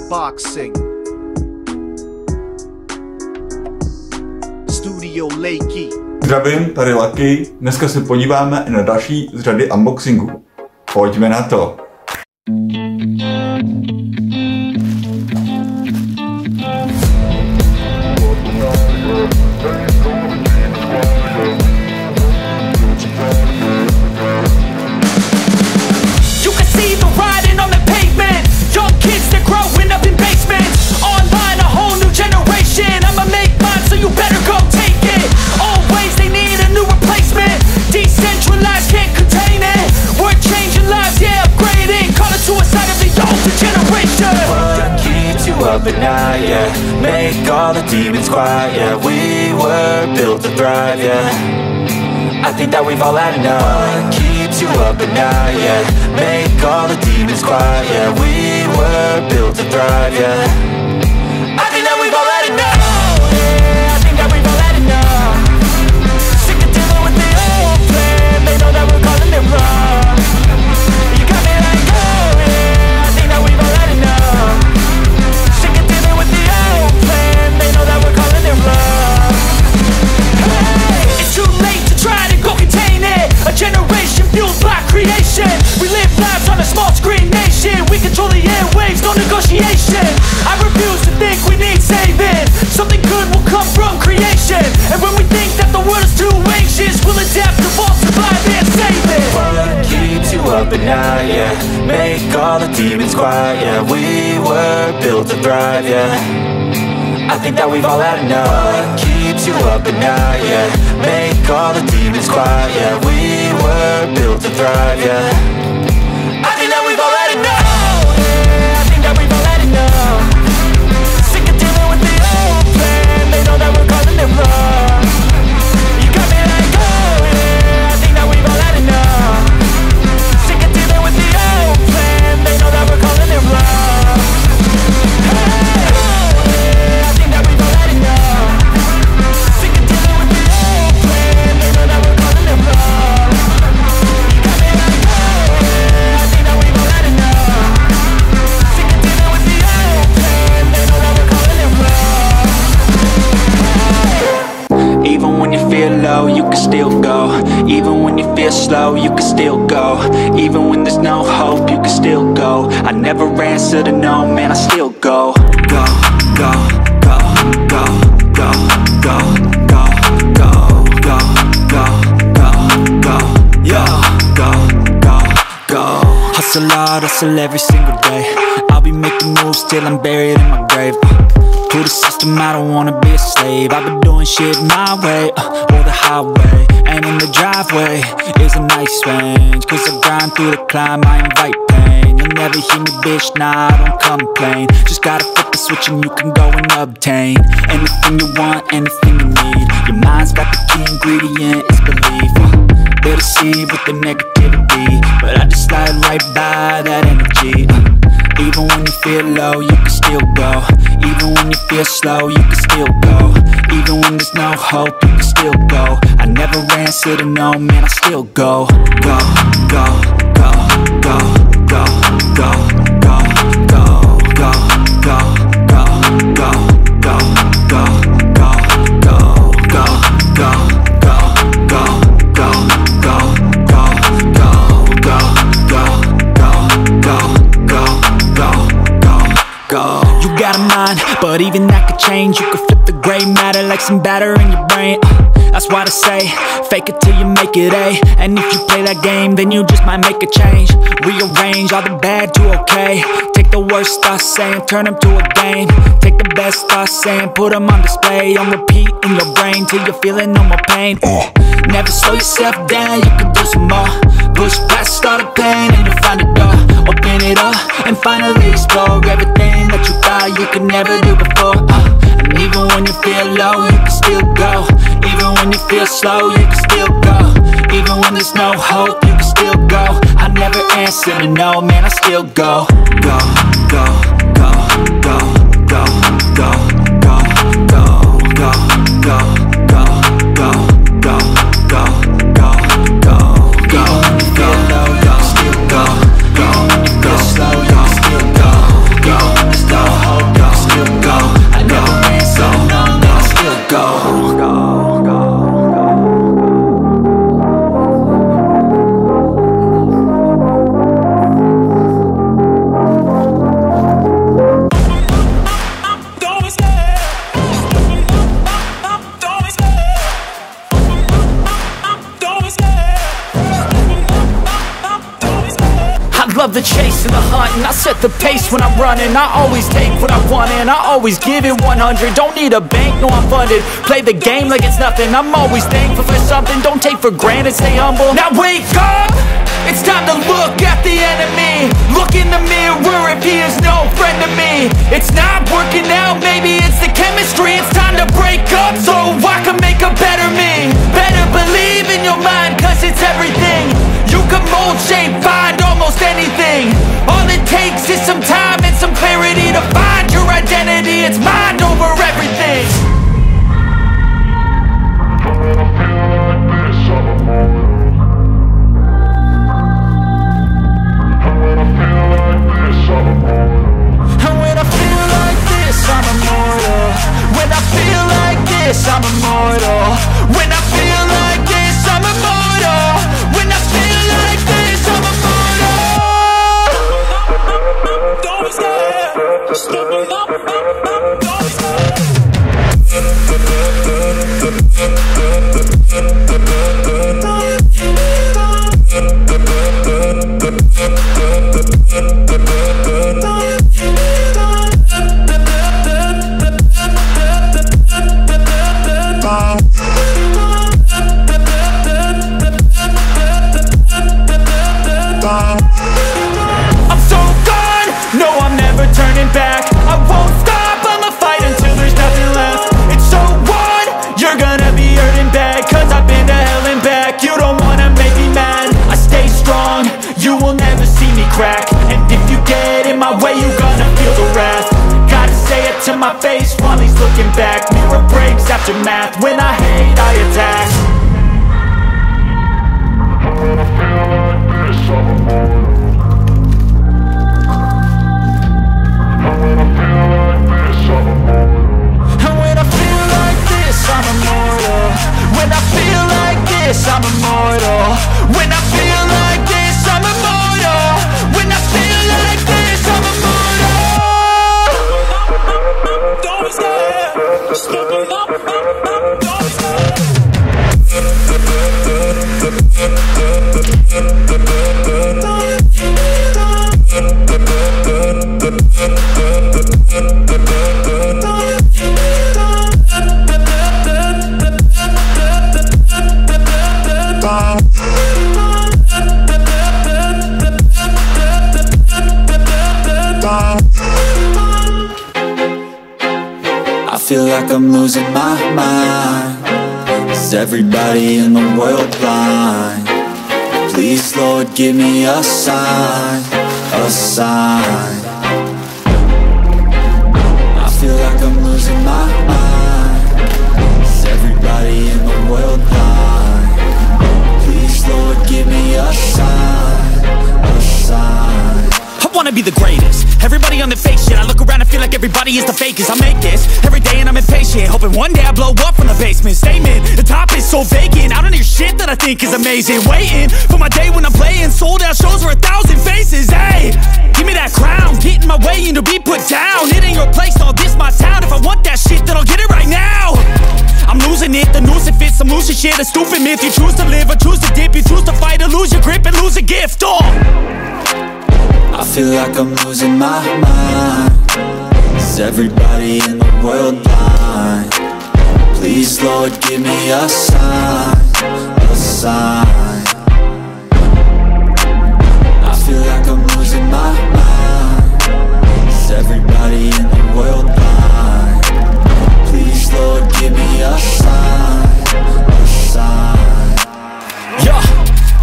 unboxing. Studio LAKY. Zdravím, tady LAKY. Dneska se podíváme na další z řady unboxingu. Pojďme na to. Up at night, yeah. Make all the demons quiet, yeah. We were built to thrive, yeah. I think that we've all had enough. What keeps you up at night, yeah. Make all the demons quiet, yeah. We were built to thrive, yeah. I think that we've all had enough. Yeah, I think that we've all had enough. Sick of dealing with the old plan. They know that we're calling it wrong. You got me like, oh yeah. I think that we've all had enough. A generation fueled by creation. We live lives on a small screen nation. We control the airwaves, no negotiation. I refuse to think we need saving. Something good will come from creation. And when we think that the world is too anxious, we'll adapt, evolve, survive and save it. What keeps you up at night, yeah. Make all the demons quiet, yeah. We were built to thrive, yeah. I think that we've all had enough. What keeps you up at night, yeah. Make all the demons quiet, yeah. We were built to thrive, yeah. I think that we've all had enough. Yeah, I think that we've all had enough. Sick of dealing with the old plan. They know that we're calling it wrong. You got me like, oh yeah. I think that we've all had enough. Sick of dealing with the old plan. They know that we're calling it wrong. You can still go. Even when you feel slow, you can still go. Even when there's no hope, you can still go. I never answer to no, man, I still go. Go, go, go, go, go, go, go, go, go, go, go, go, yo, go, go, go. Hustle hard, hustle every single day. I'll be making moves till I'm buried in my grave. To the system, I don't wanna be a slave. I've been doing shit my way, or the highway. And in the driveway is a nice range. Cause I grind through the climb, I invite pain. You'll never hear me, bitch, nah, I don't complain. Just gotta flip the switch and you can go and obtain anything you want, anything you need. Your mind's got the key ingredient, it's belief. They'll deceive with the negativity, but I just slide right by that energy. Even when you feel low, you can still go. Even when you feel slow, you can still go. Even when there's no hope, you can still go. I never answer to no, man, I still go. Go, go, go, go, go, go, go, go, go, go, go, go, go, go, go, go, go, go, go, go. You got a mind, but even that could change. You could flip the gray matter like some batter in your brain. That's why they say, fake it till you make it A. And if you play that game, then you just might make a change. Rearrange all the bad to okay. Take the worst thoughts saying, turn them to a game. Take the best thoughts saying, put them on display. On repeat in your brain till you're feeling no more pain. Never slow yourself down, you can do some more. Push past all the pain and you'll find a door. Open it up and finally explore everything that you thought you could never do before. And even when you feel low, you can still go. Even when you feel slow, you can still go. Even when there's no hope, you can still go. I never answer to no, man, I still go. Go, go, go, go, go, go, go, go, go, go, go, go, go, go, go, go, go. Even when you feel low, you can still go. Even when you feel slow, you can still go. Even when there's no hope. set the pace when I'm running. I always take what I want and I always give it 100. Don't need a bank, no I'm funded. Play the game like it's nothing. I'm always thankful for something. Don't take for granted, stay humble. Now wake up! It's time to look at the enemy. Look in the mirror if he is no friend to me. It's not working out, maybe it's the chemistry. It's time to break up so I can make a better me. Better believe in your mind, cause it's everything. You can mold, shape, find almost anything. All it takes is some time and some clarity to find your identity. It's mind over everything. I'm immortal. When I feel like this, I'm immortal. When I feel like this, I'm immortal. When I feel like this, I'm immortal. Don't stop. Stepping up. Don't stop. I'm so gone, no I'm never turning back. I won't stop, I'ma fight until there's nothing left. It's so on, you're gonna be hurting bad, cause I've been to hell and back. You don't wanna make me mad, I stay strong, you will never see me crack. And if you get in my way, you're gonna feel the wrath. Gotta say it to my face while he's looking back. Mirror breaks after math, when I hate I attack. When I feel like this, I'm immortal. And when I feel like this, I'm immortal. When I feel like this, I'm immortal. When I feel like this, I'm immortal. When I feel like this, I'm immortal. Don't stop. Stepping up. Don't stop. I feel like I'm losing my mind. Is everybody in the world blind? Please, Lord, give me a sign, a sign. I feel like I'm losing my mind. Is everybody in the world blind? Please, Lord, give me a sign, a sign. I wanna be the greatest. Everybody on the fake shit. I look around and feel like everybody is the fakest. I make this every day and I'm impatient, hoping one day I blow up from the basement. Statement, the top is so vacant. I don't hear shit that I think is amazing. Waiting for my day when I'm playing sold out shows for 1,000 faces. Hey, give me that crown, get in my way and to be put down. It ain't your place, no, this my town. If I want that shit, then I'll get it right now. I'm losing it, the noose it fits, some losing shit. A stupid myth, you choose to live or choose to dip. You choose to fight or lose your grip and lose a gift. I feel like I'm losing my mind. Is everybody in the world blind? Please, Lord, give me a sign, a sign. I feel like I'm losing my mind. Is everybody in the world blind? Please, Lord, give me a sign, a sign. Yeah.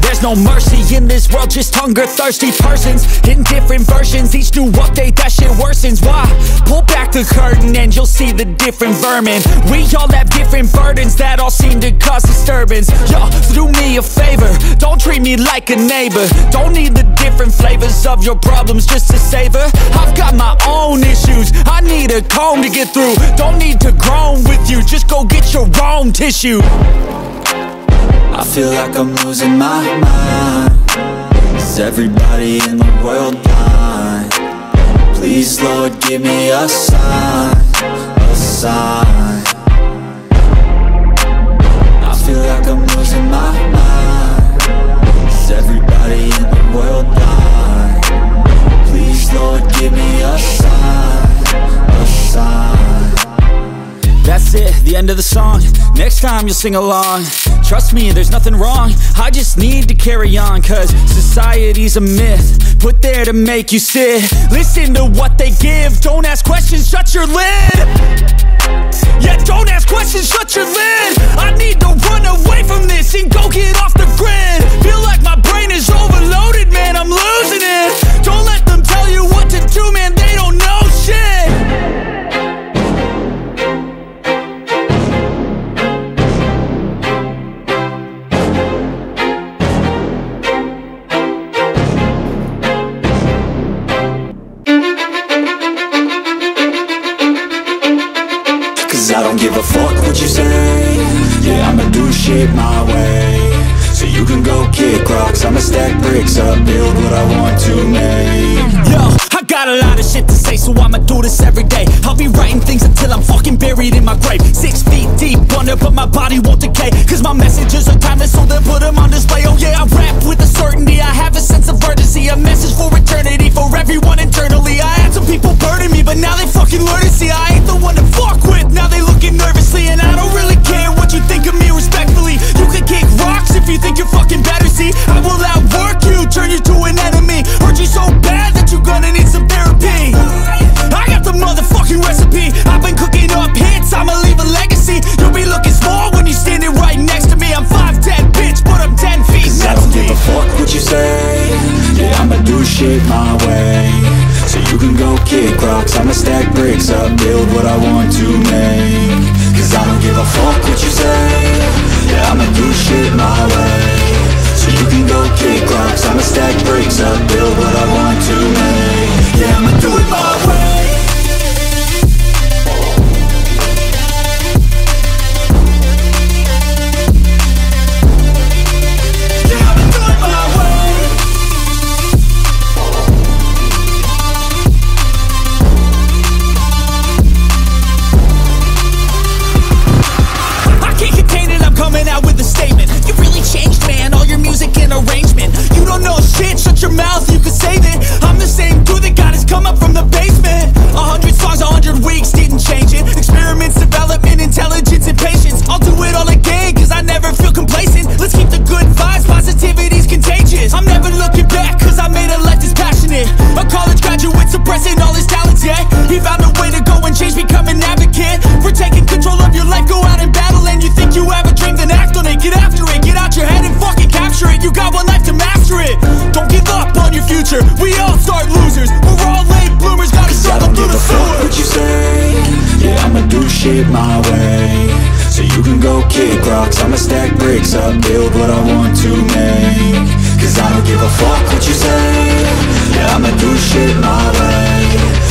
There's no mercy in this world, just hunger-thirsty persons in different versions. Each new update, that shit worsens. Why? Pull back the curtain and you'll see the different vermin. We all have different burdens that all seem to cause disturbance. Yo, so do me a favor, don't treat me like a neighbor. Don't need the different flavors of your problems just to savor. I've got my own issues, I need a comb to get through. Don't need to groan with you, just go get your own tissue. I feel like I'm losing my mind. Is everybody in the world blind? Please, Lord, give me a sign, a sign. I feel like I'm losing my mind. Is everybody in the world blind? Please, Lord, give me a sign, a sign. That's it, the end of the song. Next time you'll sing along. Trust me, there's nothing wrong. I just need to carry on, cause society's a myth put there to make you sit. Listen to what they give. Don't ask questions, shut your lid. Yeah, don't ask questions, shut your lid. I need to run away from this and go get off the grid. Feel like my brain is overloaded, man, I'm losing it. Don't let them tell you what to do, man, they don't know shit. I don't give a fuck what you say. Yeah, I'ma do shit my way. So you can go kick rocks, I'ma stack bricks up, build what I want to make. Yo, I got a lot of shit to say, so I'ma do this every day. I'll be writing things until I'm fucking buried in my grave. 6 feet deep under, but my body won't decay. Cause my messages are timeless, so they'll put them on display. Oh yeah, I rap with a certainty, I have a sense of urgency. A message for eternity, for everyone internally. I had some people burning me, but now they fucking learn to see I ain't the one to fuck with. Now they looking nervously, and I don't really care what you think of me respectfully. You can kick rocks if you think you're fucking better, see. I will outwork you, turn you to an enemy. Hurt you so bad that you're gonna need some therapy. I got the motherfucking recipe. I've been cooking up hits, I'ma leave a legacy. You'll be looking small when you're standing right next to me. I'm 5'10", bitch, but I'm 10 feet. Cause I don't give a fuck what you say. Yeah, I'ma do shit my way. So you can go kick rocks, I'ma stack bricks up, build what I want to make. Cause I don't give a fuck what you say. Yeah, I'ma do shit my way. So you can go kick rocks, I'ma stack bricks up, build what I want to make. Yeah, I'ma do it my way. Yeah, I'ma do it my way. I can't contain it, I'm coming out with a statement. You really changed, man, all your music and arrangement. You don't know shit, shut your mouth, you can save it. I'm the same dude that got his come up from the basement. 100 songs, 100 weeks, didn't change it. Experiments, development, intelligence, and patience. I'll do it all again, cause I never feel complacent. Let's keep the good vibes, positivity's contagious. I'm never looking back, cause I made a life that's passionate. A college graduate suppressing all his talents, yeah. He found a way to go and change, become an advocate. For taking control of your life, go out and battle. And you think you have a dream, then act on it. Get after it, get out your head and fucking capture it. You got one life to master it. Don't give up on your future, we all start losers. We're all late bloomers, gotta struggle through the sewer. What you say? Yeah, I'ma do shit my way. So you can go kick rocks, I'ma stack bricks up, build what I want to make. Cause I don't give a fuck what you say. Yeah, I'ma do shit my way.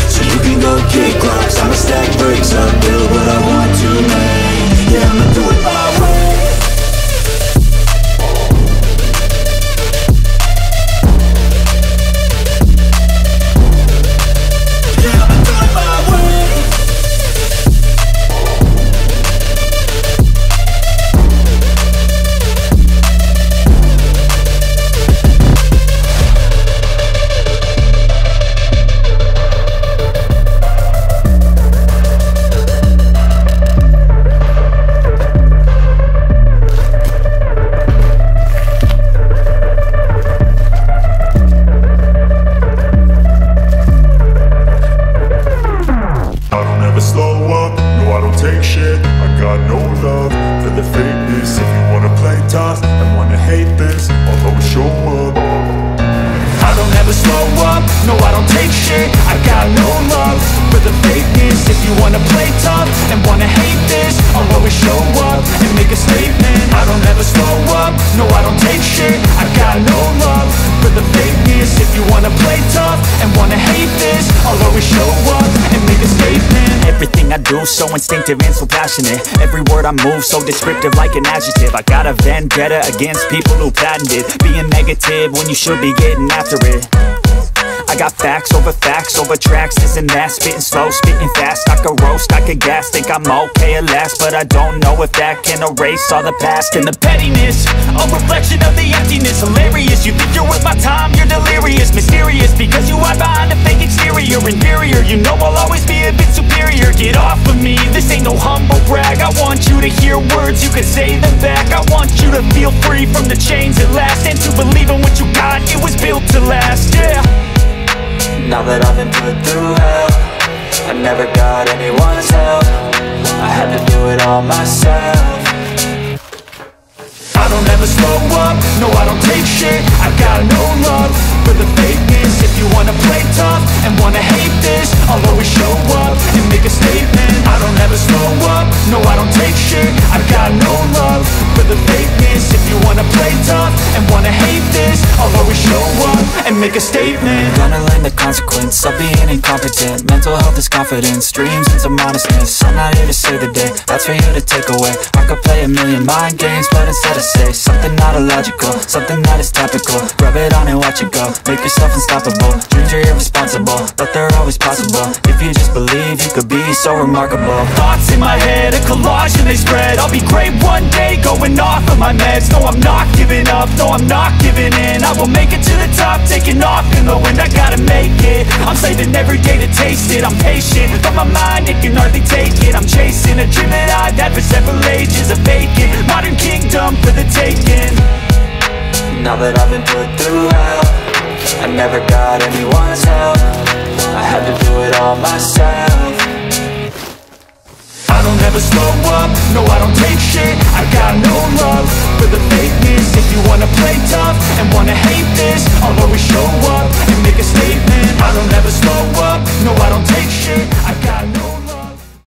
So you can go kick rocks, I'ma stack bricks up, build what I want to make. Yeah, I'ma do it my way. So instinctive and so passionate. Every word I move so descriptive like an adjective. I got a vendetta against people who patented being negative when you should be getting after it. I got facts over tracks, this and that. Spitting slow, spitting fast, I could roast, I could gas. Think I'm okay at last, but I don't know if that can erase all the past. And the pettiness, a reflection of the emptiness. Hilarious, you think you're worth my time, you're delirious. Mysterious, because you hide behind a fake exterior. Inferior, you know I'll always be a bit superior. Get off of me, this ain't no humble brag. I want you to hear words, you can say them back. I want you to feel free from the chains at last, and to believe in what you got, it was built to last, yeah. Now that I've been put through hell, I never got anyone's help, I had to do it all myself. I don't ever slow up, no I don't take shit. I got no love for the fakeness. If you wanna play tough and wanna hate this, I'll always show up and make a statement. I don't ever slow up, no I don't take shit. I got no love for the fakeness. If you wanna play tough and wanna hate this, I'll always show up and make a statement. Gonna learn the consequence of being incompetent. Mental health is confidence, dreams and some honestness. I'm not here to save the day, that's for you to take away. I could play a million mind games, but instead I say something not illogical, something that is topical. Rub it on and watch it go, make yourself unstoppable. Dreams are irresponsible, but they're always possible. If you just believe, you could be so remarkable. Thoughts in my head, a collage and they spread. I'll be great one day, going off of my meds. No, I'm not giving up, no, I'm not giving in. I will make it to the top, taking off in the wind. I gotta make it, I'm saving every day to taste it. I'm patient, but my mind, it can hardly take it. I'm chasing a dream that I've had for several ages. A vacant modern kingdom for the taking. Now that I've been put through hell, I never got anyone's help, I had to do it all myself. I don't ever slow up, no I don't take shit. I got no love for the fakeness. If you wanna play tough and wanna hate this, I'll always show up and make a statement. I don't ever slow up, no I don't take shit.